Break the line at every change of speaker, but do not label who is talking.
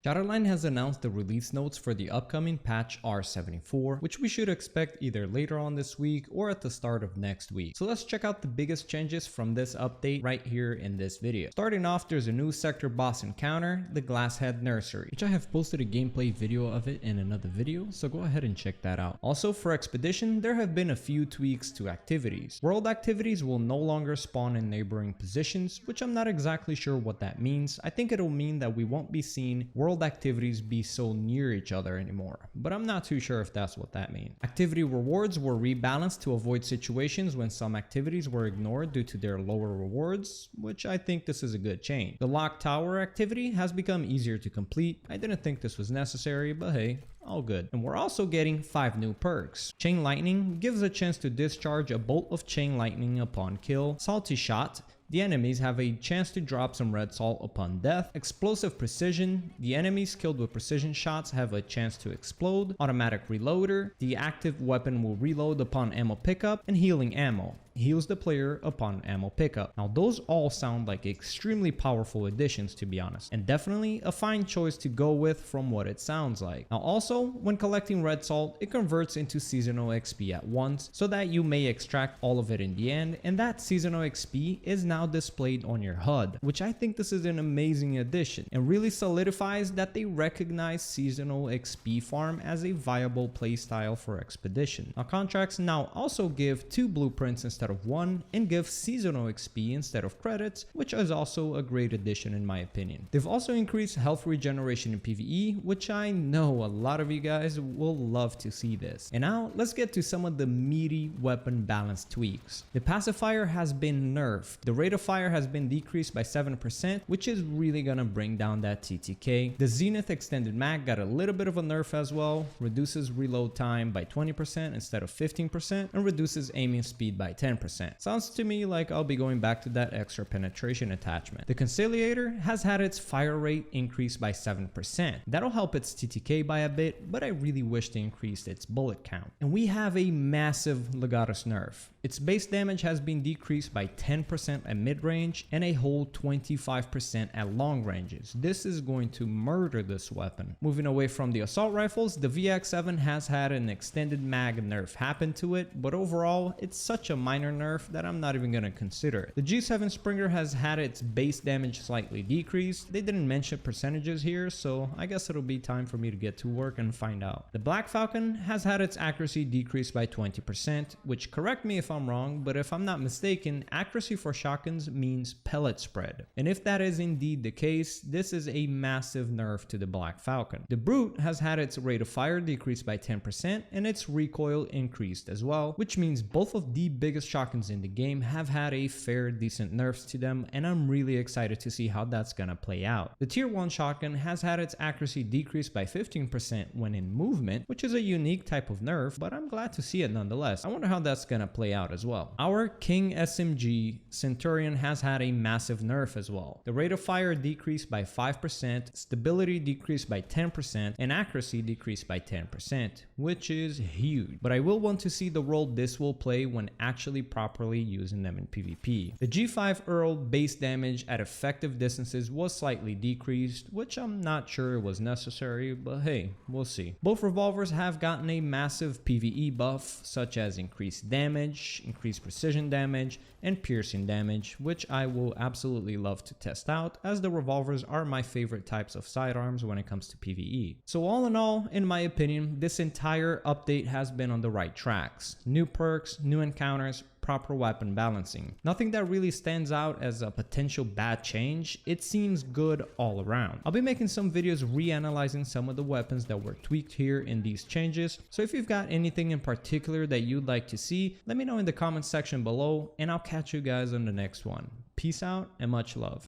Shatterline has announced the release notes for the upcoming patch R74, which we should expect either later on this week or at the start of next week. So let's check out the biggest changes from this update right here in this video. Starting off, there's a new sector boss encounter, the Glasshead Nursery, which I have posted a gameplay video of it in another video, so go ahead and check that out. Also for Expedition, there have been a few tweaks to activities. World activities will no longer spawn in neighboring positions, which I'm not exactly sure what that means. I think it'll mean that we won't be seeing world activities be so near each other anymore, but I'm not too sure if that's what that means. Activity rewards were rebalanced to avoid situations when some activities were ignored due to their lower rewards, which I think this is a good change. The Lock Tower activity has become easier to complete. I didn't think this was necessary, but hey, all good. And we're also getting 5 new perks. Chain Lightning gives a chance to discharge a bolt of chain lightning upon kill. Salty Shot, the enemies have a chance to drop some red salt upon death. Explosive Precision, the enemies killed with precision shots have a chance to explode. Automatic Reloader, the active weapon will reload upon ammo pickup. And Healing Ammo, heals the player upon ammo pickup. Now those all sound like extremely powerful additions, to be honest, and definitely a fine choice to go with from what it sounds like. Now also, when collecting red salt, it converts into seasonal XP at once so that you may extract all of it in the end, and that seasonal XP is now displayed on your HUD, which I think this is an amazing addition and really solidifies that they recognize seasonal XP farm as a viable playstyle for Expedition. Now contracts now also give 2 blueprints instead of 1 and give seasonal XP instead of credits, which is also a great addition in my opinion. They've also increased health regeneration in PvE, which I know a lot of you guys will love to see this. And now let's get to some of the meaty weapon balance tweaks. The pacifier has been nerfed. The rate of fire has been decreased by 7%, which is really gonna bring down that TTK. The Zenith extended mag got a little bit of a nerf as well, reduces reload time by 20% instead of 15%, and reduces aiming speed by 10%. Sounds to me like I'll be going back to that extra penetration attachment. The Conciliator has had its fire rate increased by 7%. That'll help its TTK by a bit, but I really wish they increased its bullet count. And we have a massive Legatus nerf. Its base damage has been decreased by 10% at mid-range and a whole 25% at long ranges. This is going to murder this weapon. Moving away from the assault rifles, the VX7 has had an extended mag nerf happen to it, but overall it's such a minor nerf that I'm not even going to consider it. The G7 Springer has had its base damage slightly decreased. They didn't mention percentages here, so I guess it'll be time for me to get to work and find out. The Black Falcon has had its accuracy decreased by 20%, which, correct me if I'm wrong, but if I'm not mistaken, accuracy for shotguns means pellet spread. And if that is indeed the case, this is a massive nerf to the Black Falcon. The Brute has had its rate of fire decreased by 10% and its recoil increased as well, which means both of the biggest shotguns in the game have had a fair decent nerfs to them, and I'm really excited to see how that's gonna play out. The Tier 1 shotgun has had its accuracy decreased by 15% when in movement, which is a unique type of nerf, but I'm glad to see it nonetheless. I wonder how that's gonna play out as well. Our King SMG Centurion has had a massive nerf as well. The rate of fire decreased by 5%, stability decreased by 10%, and accuracy decreased by 10%, which is huge. But I will want to see the role this will play when actually properly using them in PvP. The G5 Earl base damage at effective distances was slightly decreased, which I'm not sure was necessary, but hey, we'll see. Both revolvers have gotten a massive PvE buff, such as increased damage, increased precision damage, and piercing damage, which I will absolutely love to test out, as the revolvers are my favorite types of sidearms when it comes to PvE. So all in all, in my opinion, this entire update has been on the right tracks. New perks, new encounters, proper weapon balancing. Nothing that really stands out as a potential bad change. It seems good all around. I'll be making some videos reanalyzing some of the weapons that were tweaked here in these changes. So if you've got anything in particular that you'd like to see, let me know in the comments section below, and I'll catch you guys on the next one. Peace out and much love.